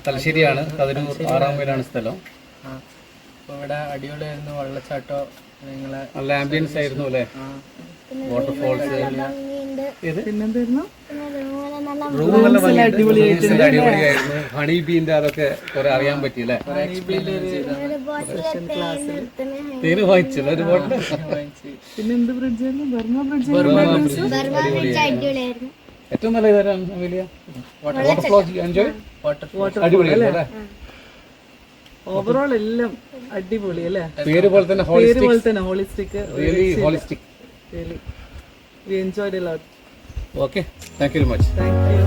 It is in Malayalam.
തലശ്ശേരിയാണ്, കതിരൂർ 6-ാം മൈലാണ് സ്ഥലം. അപ്പോൾ ഇവിടെ അടിപൊളിയായിരുന്നു, വെള്ളച്ചാട്ടോ നിങ്ങളെ നല്ല ആംബിയൻസ് ആയിരുന്നു അല്ലേ, വാട്ടർഫോൾസ്. പിന്നെന്തായിരുന്നു അടിപൊളിയായിരുന്നു. ഹണി ബീന്റെ അതൊക്കെ കുറെ അറിയാൻ പറ്റിയല്ലേ, തേര് വായിച്ചല്ലോ ഒരുപാട്. പിന്നെന്ത് ബ്രിഡ്ജായിരുന്നു? ബർമ ബ്രിഡ്ജ് ഏറ്റവും നല്ല ഇതാണ് വലിയ വാട്ടർഫോൾ എൻജോയ്. അടിപൊളിയല്ലേ, ഓവറോൾ എല്ലാം അടിപൊളി അല്ലേ, പേര് പോലെ തന്നെ holistic. Holistic. We enjoyed a lot. Okay, thank you very much. Thank you.